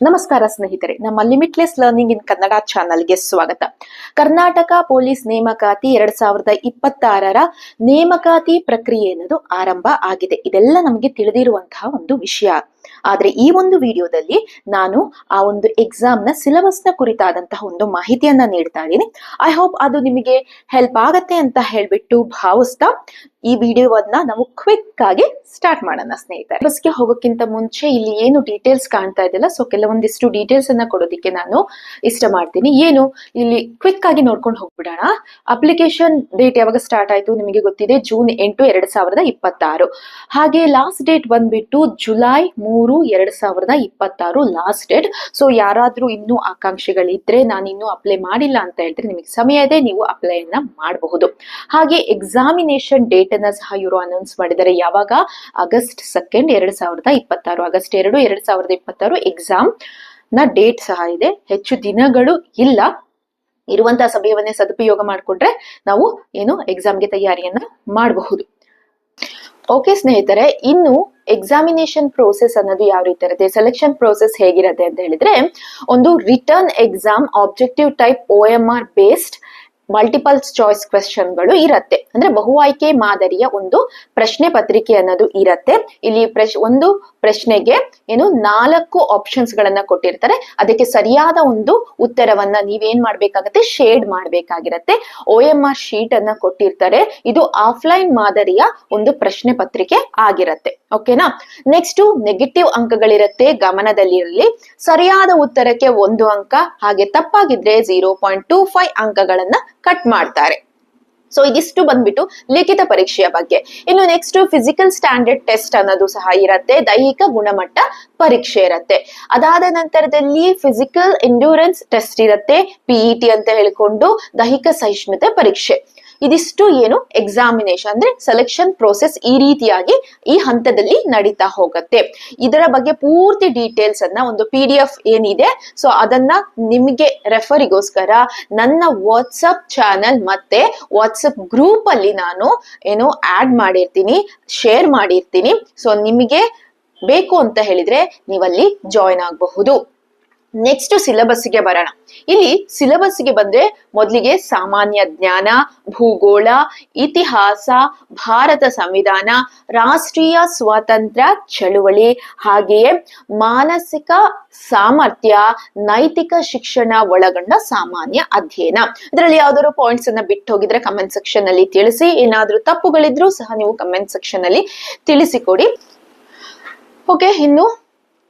ನಮಸ್ಕಾರ ಸ್ನೇಹಿತರೆ, ನಮ್ಮ ಲಿಮಿಟ್ಲೆಸ್ ಲರ್ನಿಂಗ್ ಇನ್ ಕನ್ನಡ ಚಾನಲ್ಗೆ ಸ್ವಾಗತ. ಕರ್ನಾಟಕ ಪೊಲೀಸ್ ನೇಮಕಾತಿ 2026ರ ನೇಮಕಾತಿ ಪ್ರಕ್ರಿಯೆ ಅನ್ನೋದು ಆರಂಭ ಆಗಿದೆ. ಇದೆಲ್ಲ ನಮಗೆ ತಿಳಿದಿರುವಂತಹ ಒಂದು ವಿಷಯ. ಆದ್ರೆ ಈ ಒಂದು ವಿಡಿಯೋದಲ್ಲಿ ನಾನು ಆ ಒಂದು ಎಕ್ಸಾಮ್ ನ ಸಿಲೆಬಸ್ ನ ಕುರಿತಾದಂತಹ ಒಂದು ಮಾಹಿತಿಯನ್ನ ನೀಡ್ತಾ ಇದ್ದೀನಿ. ಐ ಹೋಪ್ ಅದು ನಿಮಗೆ ಹೆಲ್ಪ್ ಆಗತ್ತೆ ಅಂತ ಹೇಳ್ಬಿಟ್ಟು ಭಾವಿಸ್ತಾ ಈ ವಿಡಿಯೋವನ್ನ ನಾವು ಕ್ವಿಕ್ ಆಗಿ ಸ್ಟಾರ್ಟ್ ಮಾಡೋಣ ಸ್ನೇಹಿತರೆ. ಬಸ್ಗೆ ಹೋಗೋಕ್ಕಿಂತ ಮುಂಚೆ ಇಲ್ಲಿ ಏನು ಡೀಟೇಲ್ಸ್ ಕಾಣ್ತಾ ಇದೆಯಲ್ಲ, ಸೊ ಕೆಲವೊಂದಿಷ್ಟು ಡೀಟೇಲ್ಸ್ ಅನ್ನ ಕೊಡೋದಿಕ್ಕೆ ನಾನು ಇಷ್ಟ ಮಾಡ್ತೀನಿ. ಏನು ಇಲ್ಲಿ ಕ್ವಿಕ್ ಆಗಿ ನೋಡ್ಕೊಂಡು ಹೋಗ್ಬಿಡೋಣ. ಅಪ್ಲಿಕೇಶನ್ ಡೇಟ್ ಯಾವಾಗ ಸ್ಟಾರ್ಟ್ ಆಯ್ತು ನಿಮಗೆ ಗೊತ್ತಿದೆ, ಜೂನ್ 8, 2026. ಹಾಗೆ ಲಾಸ್ಟ್ ಡೇಟ್ ಬಂದ್ಬಿಟ್ಟು ಜುಲೈ 3, 2026 ಲಾಸ್ಟ್ ಡೇಟ್. ಸೊ ಯಾರಾದ್ರೂ ಇನ್ನೂ ಆಕಾಂಕ್ಷಿಗಳಿದ್ರೆ, ನಾನು ಇನ್ನೂ ಅಪ್ಲೈ ಮಾಡಿಲ್ಲ ಅಂತ ಹೇಳಿದ್ರೆ ನಿಮಗೆ ಸಮಯ ಇದೆ, ನೀವು ಅಪ್ಲೈ ಅನ್ನ ಮಾಡಬಹುದು. ಹಾಗೆ ಎಕ್ಸಾಮಿನೇಷನ್ ಡೇಟ್ ಅನ್ನ ಸಹ ಇವರು ಅನೌನ್ಸ್ ಮಾಡಿದ್ದಾರೆ. ಯಾವಾಗ? ಆಗಸ್ಟ್ 2, 2026. ಆಗಸ್ಟ್ 2, 2026 ಎಕ್ಸಾಮ್ ನ ಡೇಟ್ ಸಹ ಇದೆ. ಹೆಚ್ಚು ದಿನಗಳು ಇಲ್ಲ. ಇರುವಂತಹ ಸಮಯವನ್ನೇ ಸದುಪಯೋಗ ಮಾಡಿಕೊಂಡ್ರೆ ನಾವು ಎಕ್ಸಾಮ್ಗೆ ತಯಾರಿಯನ್ನ ಮಾಡಬಹುದು. ಓಕೆ ಸ್ನೇಹಿತರೆ, ಇನ್ನು ಎಕ್ಸಾಮಿನೇಷನ್ ಪ್ರೋಸೆಸ್ ಅನ್ನೋದು ಯಾವ ರೀತಿ ಇರುತ್ತೆ, ಸೆಲೆಕ್ಷನ್ ಪ್ರೋಸೆಸ್ ಹೇಗಿರುತ್ತೆ ಅಂತ ಹೇಳಿದ್ರೆ, ಒಂದು written exam objective type OMR based multiple choice ಕ್ವೆಶ್ಚನ್ಗಳು ಇರತ್ತೆ. ಅಂದ್ರೆ ಬಹು ಆಯ್ಕೆ ಮಾದರಿಯ ಒಂದು ಪ್ರಶ್ನೆ ಪತ್ರಿಕೆ ಅನ್ನೋದು ಇರತ್ತೆ. ಇಲ್ಲಿ ಒಂದು ಪ್ರಶ್ನೆಗೆ 4 ಆಪ್ಷನ್ಸ್ ಗಳನ್ನ ಕೊಟ್ಟಿರ್ತಾರೆ. ಅದಕ್ಕೆ ಸರಿಯಾದ ಒಂದು ಉತ್ತರವನ್ನ ನೀವೇನ್ ಮಾಡ್ಬೇಕಾಗತ್ತೆ, ಶೇಡ್ ಮಾಡ್ಬೇಕಾಗಿರತ್ತೆ. OMR ಶೀಟ್ ಅನ್ನ ಕೊಟ್ಟಿರ್ತಾರೆ. ಇದು ಆಫ್ಲೈನ್ ಮಾದರಿಯ ಒಂದು ಪ್ರಶ್ನೆ ಪತ್ರಿಕೆ ಆಗಿರತ್ತೆ. ಓಕೆನಾ. ನೆಕ್ಸ್ಟ್ ನೆಗೆಟಿವ್ ಅಂಕಗಳಿರತ್ತೆ, ಗಮನದಲ್ಲಿರಲಿ. ಸರಿಯಾದ ಉತ್ತರಕ್ಕೆ 1 ಅಂಕ, ಹಾಗೆ ತಪ್ಪಾಗಿದ್ರೆ 0.25 ಅಂಕಗಳನ್ನ ಕಟ್ ಮಾಡ್ತಾರೆ. ಸೊ ಇದಿಷ್ಟು ಬಂದ್ಬಿಟ್ಟು ಲಿಖಿತ ಪರೀಕ್ಷೆಯ ಬಗ್ಗೆ. ಇನ್ನು ನೆಕ್ಸ್ಟ್ ಫಿಸಿಕಲ್ ಸ್ಟ್ಯಾಂಡರ್ಡ್ ಟೆಸ್ಟ್ ಅನ್ನೋದು ಸಹ ಇರತ್ತೆ. ದೈಹಿಕ ಗುಣಮಟ್ಟ ಪರೀಕ್ಷೆ ಇರತ್ತೆ. ಅದಾದ ನಂತರದಲ್ಲಿ ಫಿಸಿಕಲ್ ಎಂಡ್ಯೂರೆನ್ಸ್ ಟೆಸ್ಟ್ ಇರತ್ತೆ, PET ಅಂತ ಹೇಳಿಕೊಂಡು ದೈಹಿಕ ಸಹಿಷ್ಣುತೆ ಪರೀಕ್ಷೆ. ಇದಿಷ್ಟು ಎಕ್ಸಾಮಿನೇಷನ್ ಅಂದ್ರೆ ಸೆಲೆಕ್ಷನ್ ಪ್ರೋಸೆಸ್ ಈ ರೀತಿಯಾಗಿ ಈ ಹಂತದಲ್ಲಿ ನಡೀತಾ ಹೋಗುತ್ತೆ. ಇದರ ಬಗ್ಗೆ ಪೂರ್ತಿ ಡೀಟೇಲ್ಸ್ ಅನ್ನ ಒಂದು PDF ಏನಿದೆ, ಸೊ ಅದನ್ನ ನಿಮಗೆ ರೆಫರಿಗೋಸ್ಕರ ನನ್ನ ವಾಟ್ಸಪ್ ಚಾನಲ್ ಮತ್ತೆ ವಾಟ್ಸಪ್ ಗ್ರೂಪ್ ಅಲ್ಲಿ ನಾನು ಆಡ್ ಮಾಡಿರ್ತೀನಿ, ಶೇರ್ ಮಾಡಿರ್ತೀನಿ. ಸೊ ನಿಮಗೆ ಬೇಕು ಅಂತ ಹೇಳಿದ್ರೆ ನೀವಲ್ಲಿ ಜಾಯಿನ್ ಆಗಬಹುದು. ನೆಕ್ಸ್ಟ್ ಸಿಲೆಬಸ್ಗೆ ಬರೋಣ. ಇಲ್ಲಿ ಸಿಲೆಬಸ್ಗೆ ಬಂದ್ರೆ ಮೊದಲಿಗೆ ಸಾಮಾನ್ಯ ಜ್ಞಾನ, ಭೂಗೋಳ, ಇತಿಹಾಸ, ಭಾರತ ಸಂವಿಧಾನ, ರಾಷ್ಟ್ರೀಯ ಸ್ವಾತಂತ್ರ್ಯ ಚಳುವಳಿ, ಹಾಗೆಯೇ ಮಾನಸಿಕ ಸಾಮರ್ಥ್ಯ, ನೈತಿಕ ಶಿಕ್ಷಣ ಒಳಗೊಂಡ ಸಾಮಾನ್ಯ ಅಧ್ಯಯನ. ಇದರಲ್ಲಿ ಯಾವ್ದಾದ್ರು ಪಾಯಿಂಟ್ಸ್ ಅನ್ನ ಬಿಟ್ಟು ಹೋಗಿದ್ರೆ ಕಮೆಂಟ್ ಸೆಕ್ಷನ್ ಅಲ್ಲಿ ತಿಳಿಸಿ. ಏನಾದ್ರೂ ತಪ್ಪುಗಳಿದ್ರೂ ಸಹ ನೀವು ಕಮೆಂಟ್ ಸೆಕ್ಷನ್ ಅಲ್ಲಿ ತಿಳಿಸಿಕೊಡಿ. ಓಕೆ, ಇನ್ನು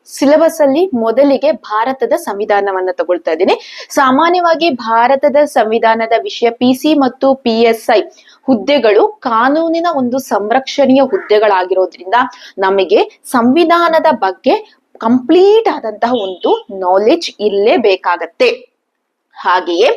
ಸಿಲೆಬಸ್ ಅಲ್ಲಿ ಮೊದಲಿಗೆ ಭಾರತದ ಸಂವಿಧಾನವನ್ನ ತಗೊಳ್ತಾ ಇದ್ದೀನಿ. ಸಾಮಾನ್ಯವಾಗಿ ಭಾರತದ ಸಂವಿಧಾನದ ವಿಷಯ PC ಮತ್ತು PSI ಹುದ್ದೆಗಳು ಕಾನೂನಿನ ಒಂದು ಸಂರಕ್ಷಣೆಯ ಹುದ್ದೆಗಳಾಗಿರೋದ್ರಿಂದ ನಮಗೆ ಸಂವಿಧಾನದ ಬಗ್ಗೆ ಕಂಪ್ಲೀಟ್ ಆದಂತಹ ಒಂದು ನಾಲೆಡ್ಜ್ ಇರಲೇಬೇಕಾಗತ್ತೆ. ಹಾಗೆಯೇ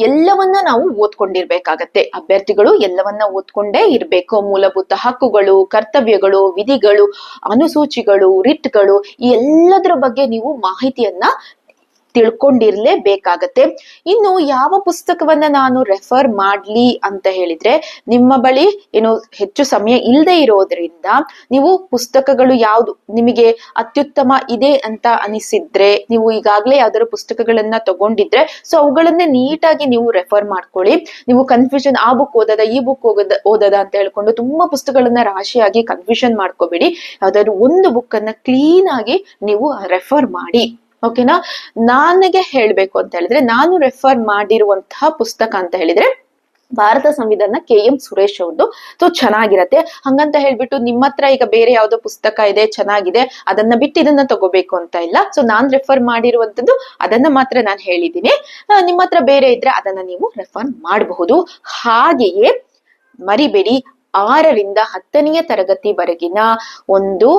ಎಲ್ಲವನ್ನ ನಾವು ಓದ್ಕೊಂಡಿರ್ಬೇಕಾಗತ್ತೆ. ಅಭ್ಯರ್ಥಿಗಳು ಎಲ್ಲವನ್ನ ಓದ್ಕೊಂಡೇ ಇರ್ಬೇಕು. ಮೂಲಭೂತ ಹಕ್ಕುಗಳು, ಕರ್ತವ್ಯಗಳು, ವಿಧಿಗಳು, ಅನುಸೂಚಿಗಳು, ರಿಟ್ಗಳು, ಈ ಎಲ್ಲದರ ಬಗ್ಗೆ ನೀವು ಮಾಹಿತಿಯನ್ನ ತಿಳ್ಕೊಂಡಿರ್ಲೇಬೇಕಾಗತ್ತೆ. ಇನ್ನು ಯಾವ ಪುಸ್ತಕವನ್ನ ನಾನು ರೆಫರ್ ಮಾಡ್ಲಿ ಅಂತ ಹೇಳಿದ್ರೆ, ನಿಮ್ಮ ಬಳಿ ಹೆಚ್ಚು ಸಮಯ ಇಲ್ಲದೆ ಇರೋದ್ರಿಂದ ನೀವು ಪುಸ್ತಕಗಳು ಯಾವ್ದು ನಿಮಗೆ ಅತ್ಯುತ್ತಮ ಇದೆ ಅಂತ ಅನಿಸಿದ್ರೆ, ನೀವು ಈಗಾಗಲೇ ಯಾವ್ದಾದ್ರು ಪುಸ್ತಕಗಳನ್ನ ತಗೊಂಡಿದ್ರೆ, ಸೊ ಅವುಗಳನ್ನೇ ನೀಟಾಗಿ ನೀವು ರೆಫರ್ ಮಾಡ್ಕೊಳ್ಳಿ. ನೀವು ಕನ್ಫ್ಯೂಷನ್, ಆ ಬುಕ್ ಓದದ ಈ ಬುಕ್ ಓದದ ಅಂತ ಹೇಳ್ಕೊಂಡು ತುಂಬಾ ಪುಸ್ತಕಗಳನ್ನ ರಾಶಿಯಾಗಿ ಕನ್ಫ್ಯೂಷನ್ ಮಾಡ್ಕೋಬೇಡಿ. ಯಾವ್ದಾದ್ರು ಒಂದು ಬುಕ್ ಅನ್ನ ಕ್ಲೀನ್ ಆಗಿ ನೀವು ರೆಫರ್ ಮಾಡಿ. ಓಕೆನಾ. ನನಗೆ ಹೇಳ್ಬೇಕು ಅಂತ ಹೇಳಿದ್ರೆ, ನಾನು ರೆಫರ್ ಮಾಡಿರುವಂತಹ ಪುಸ್ತಕ ಅಂತ ಹೇಳಿದ್ರೆ ಭಾರತ ಸಂವಿಧಾನ KM ಸುರೇಶ್ ಅವ್ರದ್ದು. ಸೊ ಚೆನ್ನಾಗಿರತ್ತೆ. ಹಂಗಂತ ಹೇಳ್ಬಿಟ್ಟು ನಿಮ್ಮ ಹತ್ರ ಈಗ ಬೇರೆ ಯಾವ್ದೋ ಪುಸ್ತಕ ಇದೆ ಚೆನ್ನಾಗಿದೆ ಅದನ್ನ ಬಿಟ್ಟು ಇದನ್ನ ತಗೋಬೇಕು ಅಂತ ಇಲ್ಲ. ಸೊ ನಾನ್ ರೆಫರ್ ಮಾಡಿರುವಂತದ್ದು ಅದನ್ನ ಮಾತ್ರ ನಾನು ಹೇಳಿದ್ದೀನಿ. ನಿಮ್ಮ ಹತ್ರ ಬೇರೆ ಇದ್ರೆ ಅದನ್ನ ನೀವು ರೆಫರ್ ಮಾಡಬಹುದು. ಹಾಗೆಯೇ ಮರಿಬೇಡಿ, 6ರಿಂದ 10ನೇ ತರಗತಿವರೆಗಿನ ಒಂದು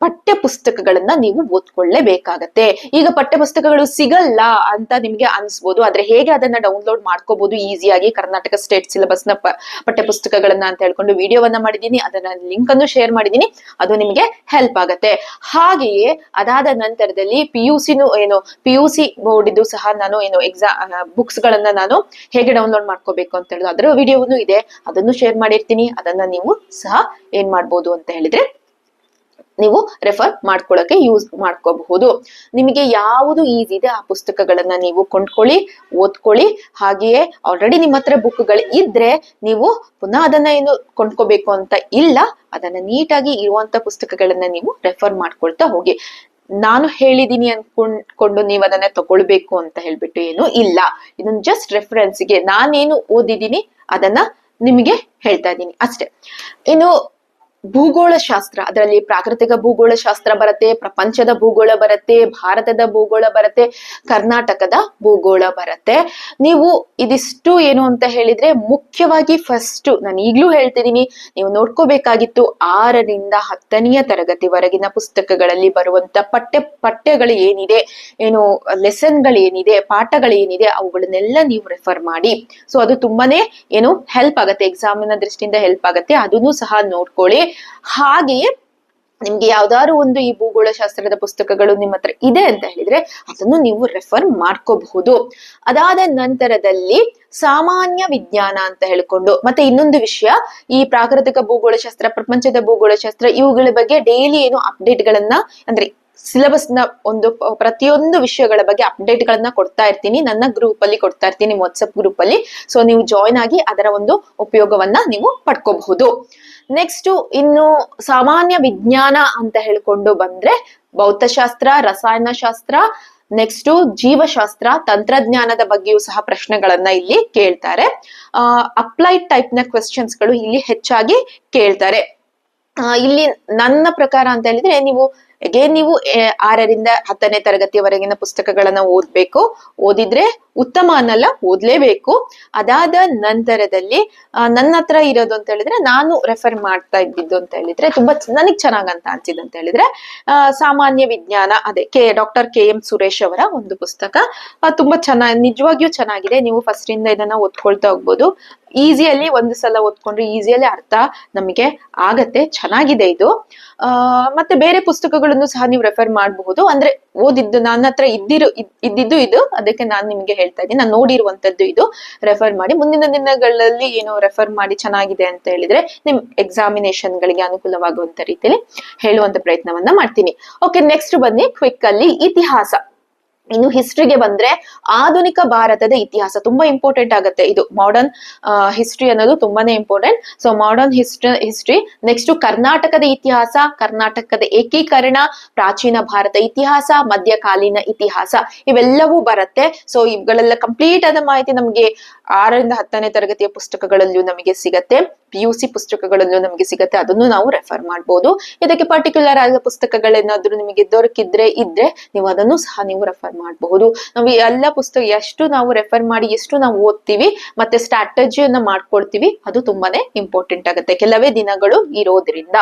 ಪಠ್ಯ ಪುಸ್ತಕಗಳನ್ನ ನೀವು ಓದ್ಕೊಳ್ಳೇಬೇಕಾಗತ್ತೆ. ಈಗ ಪಠ್ಯ ಪುಸ್ತಕಗಳು ಸಿಗಲ್ಲ ಅಂತ ನಿಮ್ಗೆ ಅನ್ಸ್ಬೋದು, ಆದ್ರೆ ಹೇಗೆ ಅದನ್ನ ಡೌನ್ಲೋಡ್ ಮಾಡ್ಕೋಬಹುದು ಈಸಿಯಾಗಿ ಕರ್ನಾಟಕ ಸ್ಟೇಟ್ ಸಿಲೆಬಸ್ ನ ಪಠ್ಯ ಪುಸ್ತಕಗಳನ್ನ ಅಂತ ಹೇಳ್ಕೊಂಡು ವಿಡಿಯೋವನ್ನ ಮಾಡಿದೀನಿ. ಅದನ್ನ ಲಿಂಕ್ ಅನ್ನು ಶೇರ್ ಮಾಡಿದೀನಿ, ಅದು ನಿಮಗೆ ಹೆಲ್ಪ್ ಆಗತ್ತೆ. ಹಾಗೆಯೇ ಅದಾದ ನಂತರದಲ್ಲಿ PUC ಬೋರ್ಡ್ ಇದು ಸಹ ನಾನು ಎಕ್ಸಾಮ್ ಬುಕ್ಸ್ ಗಳನ್ನ ನಾನು ಹೇಗೆ ಡೌನ್ಲೋಡ್ ಮಾಡ್ಕೋಬೇಕು ಅಂತ ಹೇಳಿದ್ರು ಅದರ ವಿಡಿಯೋನು ಇದೆ, ಅದನ್ನು ಶೇರ್ ಮಾಡಿರ್ತೀನಿ. ಅದನ್ನ ನೀವು ಸಹ ಏನ್ ಮಾಡ್ಬೋದು ಅಂತ ಹೇಳಿದ್ರೆ ನೀವು ರೆಫರ್ ಮಾಡ್ಕೊಳ್ಳೋಕೆ ಯೂಸ್ ಮಾಡ್ಕೋಬಹುದು. ನಿಮಗೆ ಯಾವುದು ಈಸಿ ಇದೆ ಆ ಪುಸ್ತಕಗಳನ್ನ ನೀವು ಕೊಂಡ್ಕೊಳ್ಳಿ, ಓದ್ಕೊಳ್ಳಿ. ಹಾಗೆಯೇ ಆಲ್ರೆಡಿ ನಿಮ್ಮ ಹತ್ರ ಬುಕ್ಗಳು ಇದ್ರೆ ನೀವು ಪುನಃ ಅದನ್ನ ಏನು ಕೊಂಡ್ಕೋಬೇಕು ಅಂತ ಇಲ್ಲ, ಅದನ್ನ ನೀಟಾಗಿ ಇರುವಂತ ಪುಸ್ತಕಗಳನ್ನ ನೀವು ರೆಫರ್ ಮಾಡ್ಕೊಳ್ತಾ ಹೋಗಿ. ನಾನು ಹೇಳಿದೀನಿ ಅನ್ಕೊಂಡು ನೀವು ಅದನ್ನ ತಗೊಳ್ಬೇಕು ಅಂತ ಹೇಳ್ಬಿಟ್ಟು ಏನು ಇಲ್ಲ. ಇದನ್ನ ಜಸ್ಟ್ ರೆಫರೆನ್ಸ್ಗೆ ನಾನೇನು ಓದಿದೀನಿ ಅದನ್ನ ನಿಮಗೆ ಹೇಳ್ತಾ ಇದ್ದೀನಿ ಅಷ್ಟೇ. ಇನ್ನು ಭೂಗೋಳ ಶಾಸ್ತ್ರ, ಅದರಲ್ಲಿ ಪ್ರಾಕೃತಿಕ ಭೂಗೋಳ ಶಾಸ್ತ್ರ ಬರುತ್ತೆ, ಪ್ರಪಂಚದ ಭೂಗೋಳ ಬರುತ್ತೆ, ಭಾರತದ ಭೂಗೋಳ ಬರುತ್ತೆ, ಕರ್ನಾಟಕದ ಭೂಗೋಳ ಬರುತ್ತೆ. ನೀವು ಇದಿಷ್ಟು ಏನು ಅಂತ ಹೇಳಿದ್ರೆ ಮುಖ್ಯವಾಗಿ ಫಸ್ಟ್ ನಾನು ಈಗ್ಲೂ ಹೇಳ್ತಿದ್ದೀನಿ, ನೀವು ನೋಡ್ಕೋಬೇಕಾಗಿತ್ತು 6ರಿಂದ 10ನೇ ತರಗತಿವರೆಗಿನ ಪುಸ್ತಕಗಳಲ್ಲಿ ಬರುವಂತ ಪಠ್ಯಗಳು ಏನಿದೆ, ಏನು ಲೆಸನ್ಗಳು ಏನಿದೆ, ಪಾಠಗಳು ಏನಿದೆ, ಅವುಗಳನ್ನೆಲ್ಲ ನೀವು ರೆಫರ್ ಮಾಡಿ. ಸೊ ಅದು ತುಂಬಾನೇ ಏನು ಹೆಲ್ಪ್ ಆಗುತ್ತೆ, ಎಕ್ಸಾಮಿನ ದೃಷ್ಟಿಯಿಂದ ಹೆಲ್ಪ್ ಆಗುತ್ತೆ. ಅದನ್ನು ಸಹ ನೋಡ್ಕೊಳ್ಳಿ. ಹಾಗೆಯೇ ನಿಮ್ಗೆ ಯಾವ್ದಾದ್ರು ಒಂದು ಈ ಭೂಗೋಳ ಶಾಸ್ತ್ರದ ಪುಸ್ತಕಗಳು ನಿಮ್ಮ ಹತ್ರ ಇದೆ ಅಂತ ಹೇಳಿದ್ರೆ ಅದನ್ನು ನೀವು ರೆಫರ್ ಮಾಡ್ಕೋಬಹುದು. ಅದಾದ ನಂತರದಲ್ಲಿ ಸಾಮಾನ್ಯ ವಿಜ್ಞಾನ ಅಂತ ಹೇಳ್ಕೊಂಡು ಮತ್ತೆ ಇನ್ನೊಂದು ವಿಷಯ, ಈ ಪ್ರಾಕೃತಿಕ ಭೂಗೋಳ ಶಾಸ್ತ್ರ, ಪ್ರಪಂಚದ ಭೂಗೋಳ ಶಾಸ್ತ್ರ, ಇವುಗಳ ಬಗ್ಗೆ ಡೈಲಿ ಏನು ಅಪ್ಡೇಟ್ ಗಳನ್ನ ಅಂದ್ರೆ ಸಿಲೆಬಸ್ ನ ಒಂದು ಪ್ರತಿಯೊಂದು ವಿಷಯಗಳ ಬಗ್ಗೆ ಅಪ್ಡೇಟ್ ಗಳನ್ನ ಕೊಡ್ತಾ ಇರ್ತೀನಿ, ನನ್ನ ಗ್ರೂಪ್ ಅಲ್ಲಿ ಕೊಡ್ತಾ ಇರ್ತೀನಿ, ವಾಟ್ಸ್ಆಪ್ ಗ್ರೂಪ್ ಅಲ್ಲಿ. ಸೊ ನೀವು ಜಾಯಿನ್ ಆಗಿ ಅದರ ಒಂದು ಉಪಯೋಗವನ್ನ ನೀವು ಪಡ್ಕೋಬಹುದು. ನೆಕ್ಸ್ಟ್ ಇನ್ನು ಸಾಮಾನ್ಯ ವಿಜ್ಞಾನ ಅಂತ ಹೇಳ್ಕೊಂಡು ಬಂದ್ರೆ ಭೌತಶಾಸ್ತ್ರ, ರಸಾಯನಶಾಸ್ತ್ರ, ನೆಕ್ಸ್ಟ್ ಜೀವಶಾಸ್ತ್ರ, ತಂತ್ರಜ್ಞಾನದ ಬಗ್ಗೆಯೂ ಸಹ ಪ್ರಶ್ನೆಗಳನ್ನ ಇಲ್ಲಿ ಕೇಳ್ತಾರೆ. ಅಪ್ಲೈಡ್ ಟೈಪ್ ನ ಕ್ವೆಶ್ಚನ್ಸ್ ಗಳು ಇಲ್ಲಿ ಹೆಚ್ಚಾಗಿ ಕೇಳ್ತಾರೆ. ಇಲ್ಲಿ ನನ್ನ ಪ್ರಕಾರ ಅಂತ ಹೇಳಿದ್ರೆ ನೀವು 6ರಿಂದ 10ನೇ ತರಗತಿಯವರೆಗಿನ ಪುಸ್ತಕಗಳನ್ನ ಓದ್ಬೇಕು. ಓದಿದ್ರೆ ಉತ್ತಮ ಅನ್ನಲ್ಲ, ಓದ್ಲೇಬೇಕು. ಅದಾದ ನಂತರದಲ್ಲಿ ನನ್ನ ಹತ್ರ ಇರೋದು ಅಂತ ಹೇಳಿದ್ರೆ ನಾನು ರೆಫರ್ ಮಾಡ್ತಾ ಇದ್ದಿದ್ದು ಅಂತ ಹೇಳಿದ್ರೆ ತುಂಬಾ ನನಗ್ ಚೆನ್ನಾಗಂತ ಅನ್ಸಿದ್ದು ಅಂತ ಹೇಳಿದ್ರೆ ಸಾಮಾನ್ಯ ವಿಜ್ಞಾನ, ಅದೇ ಡಾಕ್ಟರ್ KM ಸುರೇಶ್ ಅವರ ಒಂದು ಪುಸ್ತಕ. ತುಂಬಾ ನಿಜವಾಗಿಯೂ ಚೆನ್ನಾಗಿದೆ. ನೀವು ಫಸ್ಟ್ ಇಂದ ಇದನ್ನ ಓದ್ಕೊಳ್ತಾ ಹೋಗ್ಬೋದು. ಈಸಿಯಲ್ಲಿ ಒಂದು ಸಲ ಓದ್ಕೊಂಡ್ರೆ ಈಸಿಯಲ್ಲಿ ಅರ್ಥ ನಮಗೆ ಆಗತ್ತೆ. ಚೆನ್ನಾಗಿದೆ ಇದು. ಮತ್ತೆ ಬೇರೆ ಪುಸ್ತಕಗಳನ್ನು ಸಹ ನೀವು ರೆಫರ್ ಮಾಡಬಹುದು. ಅಂದ್ರೆ ಓದಿದ್ದು ನನ್ನ ಹತ್ರ ಇದ್ದಿದ್ದು ಇದು, ಅದಕ್ಕೆ ನಾನು ನಿಮ್ಗೆ ಹೇಳ್ತಾ ಇದ್ದೀನಿ. ನಾನು ನೋಡಿರುವಂತದ್ದು ಇದು. ರೆಫರ್ ಮಾಡಿ ಮುಂದಿನ ದಿನಗಳಲ್ಲಿ ಏನು ರೆಫರ್ ಮಾಡಿ ಚೆನ್ನಾಗಿದೆ ಅಂತ ಹೇಳಿದ್ರೆ ನಿಮ್ ಎಕ್ಸಾಮಿನೇಷನ್ ಗಳಿಗೆ ಅನುಕೂಲವಾಗುವಂತ ರೀತಿಯಲ್ಲಿ ಹೇಳುವಂತ ಪ್ರಯತ್ನವನ್ನ ಮಾಡ್ತೀನಿ. ಓಕೆ, ನೆಕ್ಸ್ಟ್ ಬನ್ನಿ ಕ್ವಿಕ್ ಅಲ್ಲಿ ಇತಿಹಾಸ. ಇನ್ನು ಹಿಸ್ಟ್ರಿಗೆ ಬಂದ್ರೆ ಆಧುನಿಕ ಭಾರತದ ಇತಿಹಾಸ ತುಂಬಾ ಇಂಪಾರ್ಟೆಂಟ್ ಆಗುತ್ತೆ. ಇದು ಮಾಡರ್ನ್ ಹಿಸ್ಟ್ರಿ ಅನ್ನೋದು ತುಂಬಾನೇ important. So modern history. Next ಕರ್ನಾಟಕದ ಇತಿಹಾಸ, ಕರ್ನಾಟಕದ ಏಕೀಕರಣ, ಪ್ರಾಚೀನ ಭಾರತ ಇತಿಹಾಸ, ಮಧ್ಯಕಾಲೀನ ಇತಿಹಾಸ, ಇವೆಲ್ಲವೂ ಬರುತ್ತೆ. ಸೊ ಇವುಗಳೆಲ್ಲ ಕಂಪ್ಲೀಟ್ ಆದ ಮಾಹಿತಿ ನಮ್ಗೆ 6ರಿಂದ 10ನೇ ತರಗತಿಯ ಪುಸ್ತಕಗಳಲ್ಲೂ ನಮಗೆ ಸಿಗತ್ತೆ, PUC ಪುಸ್ತಕಗಳಲ್ಲೂ ನಮಗೆ ಸಿಗತ್ತೆ. ಅದನ್ನು ನಾವು ರೆಫರ್ ಮಾಡ್ಬೋದು. ಇದಕ್ಕೆ ಪರ್ಟಿಕ್ಯುಲರ್ ಆದ ಪುಸ್ತಕಗಳೇನಾದ್ರೂ ನಿಮಗೆ ದೊರಕಿದ್ರೆ ನೀವು ಅದನ್ನು ಸಹ ನೀವು ರೆಫರ್ ಮಾಡಬಹುದು. ನಾವು ಎಲ್ಲ ಪುಸ್ತಕ ಎಷ್ಟು ನಾವು ರೆಫರ್ ಮಾಡಿ ಎಷ್ಟು ನಾವು ಓದ್ತೀವಿ ಮತ್ತೆ ಸ್ಟ್ರಾಟಜಿಯನ್ನ ಮಾಡ್ಕೊಳ್ತೀವಿ, ಅದು ತುಂಬಾನೇ ಇಂಪಾರ್ಟೆಂಟ್ ಆಗುತ್ತೆ ಕೆಲವೇ ದಿನಗಳು ಇರೋದ್ರಿಂದ.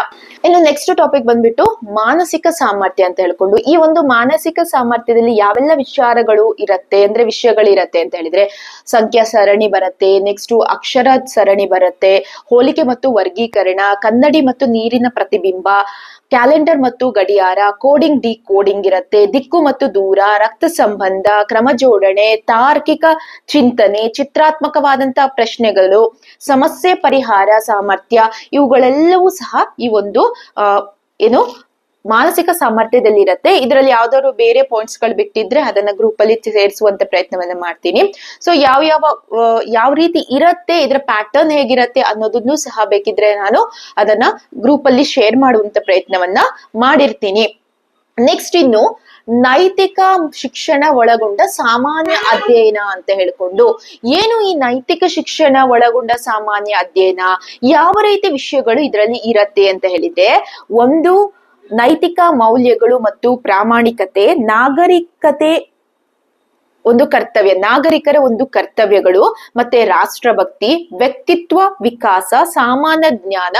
ಇನ್ನು ನೆಕ್ಸ್ಟ್ ಟಾಪಿಕ್ ಬಂದ್ಬಿಟ್ಟು ಮಾನಸಿಕ ಸಾಮರ್ಥ್ಯ ಅಂತ ಹೇಳ್ಕೊಂಡು, ಈ ಒಂದು ಮಾನಸಿಕ ಸಾಮರ್ಥ್ಯದಲ್ಲಿ ಯಾವೆಲ್ಲ ವಿಷಯಗಳಿರತ್ತೆ ಅಂತ ಹೇಳಿದ್ರೆ ಸಂಖ್ಯಾ ಸರಣಿ ಬರುತ್ತೆ, ನೆಕ್ಸ್ಟ್ ಅಕ್ಷರ ಸರಣಿ ಬರುತ್ತೆ, ಹೋಲಿಕೆ ಮತ್ತು ವರ್ಗೀಕರಣ, ಕನ್ನಡಿ ಮತ್ತು ನೀರಿನ ಪ್ರತಿಬಿಂಬ, ಕ್ಯಾಲೆಂಡರ್ ಮತ್ತು ಗಡಿಯಾರ, ಕೋಡಿಂಗ್ ಡಿಕೋಡಿಂಗ್ ಇರುತ್ತೆ, ದಿಕ್ಕು ಮತ್ತು ದೂರ, ರಕ್ತ ಸಂಬಂಧ, ಕ್ರಮ ಜೋಡಣೆ, ತಾರ್ಕಿಕ ಚಿಂತನೆ, ಚಿತ್ರಾತ್ಮಕವಾದಂತಹ ಪ್ರಶ್ನೆಗಳು, ಸಮಸ್ಯೆ ಪರಿಹಾರ ಸಾಮರ್ಥ್ಯ, ಇವುಗಳೆಲ್ಲವೂ ಸಹ ಈ ಒಂದು ಏನು ಮಾನಸಿಕ ಸಾಮರ್ಥ್ಯದಲ್ಲಿ ಇರುತ್ತೆ. ಇದರಲ್ಲಿ ಯಾವ್ದಾದ್ರು ಬೇರೆ ಪಾಯಿಂಟ್ಸ್ ಗಳು ಬಿಟ್ಟಿದ್ರೆ ಅದನ್ನ ಗ್ರೂಪ್ ಅಲ್ಲಿ ಸೇರಿಸುವಂತ ಪ್ರಯತ್ನವನ್ನ ಮಾಡ್ತೀನಿ. ಸೊ ಯಾವ ರೀತಿ ಇರತ್ತೆ, ಇದರ ಪ್ಯಾಟರ್ನ್ ಹೇಗಿರತ್ತೆ ಅನ್ನೋದನ್ನು ಸಹ ಬೇಕಿದ್ರೆ ನಾನು ಅದನ್ನ ಗ್ರೂಪ್ ಅಲ್ಲಿ ಶೇರ್ ಮಾಡುವಂತ ಪ್ರಯತ್ನವನ್ನ ಮಾಡಿರ್ತೀನಿ. ನೆಕ್ಸ್ಟ್ ಇನ್ನು ನೈತಿಕ ಶಿಕ್ಷಣ ಒಳಗೊಂಡ ಸಾಮಾನ್ಯ ಅಧ್ಯಯನ ಅಂತ ಹೇಳ್ಕೊಂಡು, ಏನು ಈ ನೈತಿಕ ಶಿಕ್ಷಣ ಒಳಗೊಂಡ ಸಾಮಾನ್ಯ ಅಧ್ಯಯನ, ಯಾವ ರೀತಿ ವಿಷಯಗಳು ಇದರಲ್ಲಿ ಇರತ್ತೆ ಅಂತ ಹೇಳಿದ್ರೆ, ಒಂದು ನೈತಿಕ ಮೌಲ್ಯಗಳು ಮತ್ತು ಪ್ರಾಮಾಣಿಕತೆ, ನಾಗರಿಕತೆ ಒಂದು ಕರ್ತವ್ಯ, ನಾಗರಿಕರ ಒಂದು ಕರ್ತವ್ಯಗಳು, ಮತ್ತೆ ರಾಷ್ಟ್ರಭಕ್ತಿ, ವ್ಯಕ್ತಿತ್ವ ವಿಕಾಸ, ಸಾಮಾನ್ಯ ಜ್ಞಾನ,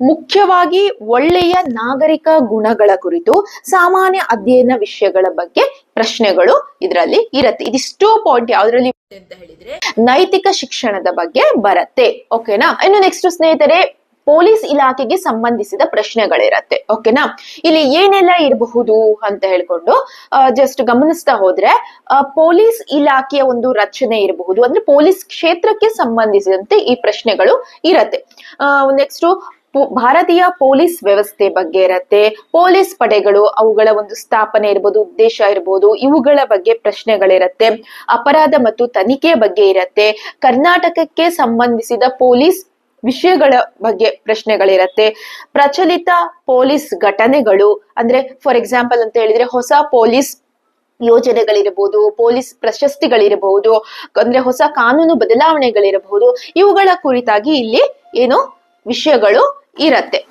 ಮುಖ್ಯವಾಗಿ ಒಳ್ಳೆಯ ನಾಗರಿಕ ಗುಣಗಳ ಕುರಿತು ಸಾಮಾನ್ಯ ಅಧ್ಯಯನ ವಿಷಯಗಳ ಬಗ್ಗೆ ಪ್ರಶ್ನೆಗಳು ಇದರಲ್ಲಿ ಇರತ್ತೆ. ಇದಿಷ್ಟೋ ಪಾಯಿಂಟ್ ಯಾವ್ದ್ರಲ್ಲಿ ಅಂತ ಹೇಳಿದ್ರೆ ನೈತಿಕ ಶಿಕ್ಷಣದ ಬಗ್ಗೆ ಬರತ್ತೆ. ಓಕೆನಾ. ಇನ್ನು ನೆಕ್ಸ್ಟ್ ಸ್ನೇಹಿತರೆ, ಪೊಲೀಸ್ ಇಲಾಖೆಗೆ ಸಂಬಂಧಿಸಿದ ಪ್ರಶ್ನೆಗಳಿರತ್ತೆ. ಓಕೆನಾ. ಇಲ್ಲಿ ಏನೆಲ್ಲ ಇರಬಹುದು ಅಂತ ಹೇಳ್ಕೊಂಡು ಜಸ್ಟ್ ಗಮನಿಸ್ತಾ ಹೋದ್ರೆ ಪೊಲೀಸ್ ಇಲಾಖೆಯ ಒಂದು ರಚನೆ ಇರಬಹುದು, ಅಂದ್ರೆ ಪೊಲೀಸ್ ಕ್ಷೇತ್ರಕ್ಕೆ ಸಂಬಂಧಿಸಿದಂತೆ ಈ ಪ್ರಶ್ನೆಗಳು ಇರತ್ತೆ. ನೆಕ್ಸ್ಟ್ ಭಾರತೀಯ ಪೊಲೀಸ್ ವ್ಯವಸ್ಥೆ ಬಗ್ಗೆ ಇರತ್ತೆ, ಪೊಲೀಸ್ ಪಡೆಗಳು ಅವುಗಳ ಒಂದು ಸ್ಥಾಪನೆ ಇರ್ಬೋದು, ಉದ್ದೇಶ ಇರ್ಬೋದು, ಇವುಗಳ ಬಗ್ಗೆ ಪ್ರಶ್ನೆಗಳಿರತ್ತೆ, ಅಪರಾಧ ಮತ್ತು ತನಿಖೆ ಬಗ್ಗೆ ಇರತ್ತೆ, ಕರ್ನಾಟಕಕ್ಕೆ ಸಂಬಂಧಿಸಿದ ಪೊಲೀಸ್ ವಿಷಯಗಳ ಬಗ್ಗೆ ಪ್ರಶ್ನೆಗಳಿರತ್ತೆ, ಪ್ರಚಲಿತ ಪೊಲೀಸ್ ಘಟನೆಗಳು ಅಂದ್ರೆ ಫಾರ್ ಎಕ್ಸಾಂಪಲ್ ಅಂತ ಹೇಳಿದ್ರೆ ಹೊಸ ಪೊಲೀಸ್ ಯೋಜನೆಗಳಿರಬಹುದು, ಪೊಲೀಸ್ ಪ್ರಶಸ್ತಿಗಳಿರಬಹುದು, ಅಂದ್ರೆ ಹೊಸ ಕಾನೂನು ಬದಲಾವಣೆಗಳಿರಬಹುದು, ಇವುಗಳ ಕುರಿತಾಗಿ ಇಲ್ಲಿ ಏನು ವಿಷಯಗಳು ಇರತ್ತೆ.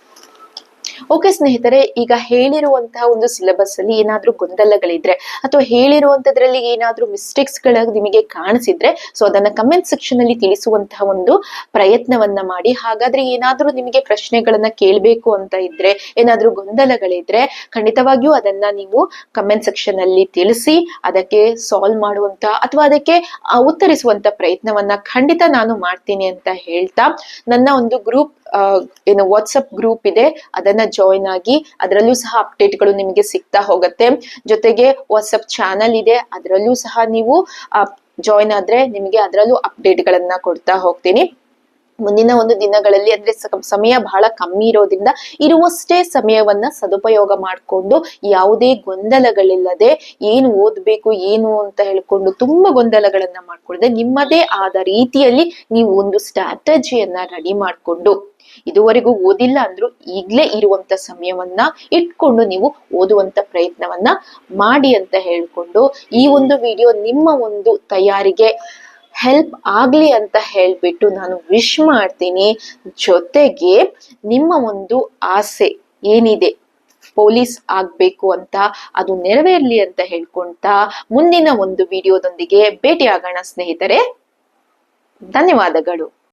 ಓಕೆ ಸ್ನೇಹಿತರೆ, ಈಗ ಹೇಳಿರುವಂತಹ ಒಂದು ಸಿಲೆಬಸ್ ಅಲ್ಲಿ ಏನಾದ್ರೂ ಗೊಂದಲಗಳಿದ್ರೆ ಅಥವಾ ಹೇಳಿರುವಂತದ್ರಲ್ಲಿ ಏನಾದ್ರೂ ಮಿಸ್ಟೇಕ್ಸ್ ಗಳ ನಿಮಗೆ ಕಾಣಿಸಿದ್ರೆ ಸೊ ಅದನ್ನ ಕಮೆಂಟ್ ಸೆಕ್ಷನ್ ಅಲ್ಲಿ ತಿಳಿಸುವಂತಹ ಒಂದು ಪ್ರಯತ್ನವನ್ನ ಮಾಡಿ. ಹಾಗಾದ್ರೆ ಏನಾದ್ರೂ ನಿಮಗೆ ಪ್ರಶ್ನೆಗಳನ್ನ ಕೇಳಬೇಕು ಅಂತ ಇದ್ರೆ, ಏನಾದ್ರೂ ಗೊಂದಲಗಳಿದ್ರೆ ಖಂಡಿತವಾಗಿಯೂ ಅದನ್ನ ನೀವು ಕಮೆಂಟ್ ಸೆಕ್ಷನ್ ಅಲ್ಲಿ ತಿಳಿಸಿ ಅದಕ್ಕೆ ಸಾಲ್ವ್ ಮಾಡುವಂತ ಅಥವಾ ಅದಕ್ಕೆ ಉತ್ತರಿಸುವಂತ ಪ್ರಯತ್ನವನ್ನ ಖಂಡಿತ ನಾನು ಮಾಡ್ತೀನಿ ಅಂತ ಹೇಳ್ತಾ, ನನ್ನ ಒಂದು ಗ್ರೂಪ್ ಏನು ವಾಟ್ಸಪ್ ಗ್ರೂಪ್ ಇದೆ ಅದನ್ನ ಜಾಯಿನ್ ಆಗಿ, ಅದರಲ್ಲೂ ಸಹ ಅಪ್ಡೇಟ್ಗಳು ನಿಮಗೆ ಸಿಗ್ತಾ ಹೋಗುತ್ತೆ. ಜೊತೆಗೆ ವಾಟ್ಸಪ್ ಚಾನಲ್ ಇದೆ, ಅದರಲ್ಲೂ ಸಹ ನೀವು ಜಾಯಿನ್ ಆದ್ರೆ ನಿಮಗೆ ಅದರಲ್ಲೂ ಅಪ್ಡೇಟ್ ಗಳನ್ನ ಕೊಡ್ತಾ ಹೋಗ್ತೀನಿ. ಮುಂದಿನ ಒಂದು ದಿನಗಳಲ್ಲಿ ಅಂದ್ರೆ ಸಮಯ ಬಹಳ ಕಮ್ಮಿ ಇರೋದ್ರಿಂದ ಇರುವಷ್ಟೇ ಸಮಯವನ್ನ ಸದುಪಯೋಗ ಮಾಡಿಕೊಂಡು ಯಾವುದೇ ಗೊಂದಲಗಳಿಲ್ಲದೆ ಏನು ಓದ್ಬೇಕು ಏನು ಅಂತ ಹೇಳ್ಕೊಂಡು ತುಂಬಾ ಗೊಂದಲಗಳನ್ನ ಮಾಡ್ಕೊಳ್ಳದೆ ನಿಮ್ಮದೇ ಆದ ರೀತಿಯಲ್ಲಿ ನೀವು ಒಂದು ಸ್ಟ್ರಾಟಜಿಯನ್ನ ರೆಡಿ ಮಾಡ್ಕೊಂಡು, ಇದುವರೆಗೂ ಓದಿಲ್ಲ ಅಂದ್ರೂ ಈಗ್ಲೇ ಇರುವಂತ ಸಮಯವನ್ನ ಇಟ್ಕೊಂಡು ನೀವು ಓದುವಂತ ಪ್ರಯತ್ನವನ್ನ ಮಾಡಿ ಅಂತ ಹೇಳ್ಕೊಂಡು ಈ ಒಂದು ವಿಡಿಯೋ ನಿಮ್ಮ ಒಂದು ತಯಾರಿಗೆ ಹೆಲ್ಪ್ ಆಗ್ಲಿ ಅಂತ ಹೇಳ್ಬಿಟ್ಟು ನಾನು ವಿಶ್ ಮಾಡ್ತೀನಿ. ಜೊತೆಗೆ ನಿಮ್ಮ ಒಂದು ಆಸೆ ಏನಿದೆ ಪೊಲೀಸ್ ಆಗ್ಬೇಕು ಅಂತ ಅದು ನೆರವೇರ್ಲಿ ಅಂತ ಹೇಳ್ಕೊಂತಾ ಮುಂದಿನ ಒಂದು ವಿಡಿಯೋದೊಂದಿಗೆ ಭೇಟಿ ಆಗೋಣ ಸ್ನೇಹಿತರೆ. ಧನ್ಯವಾದಗಳು.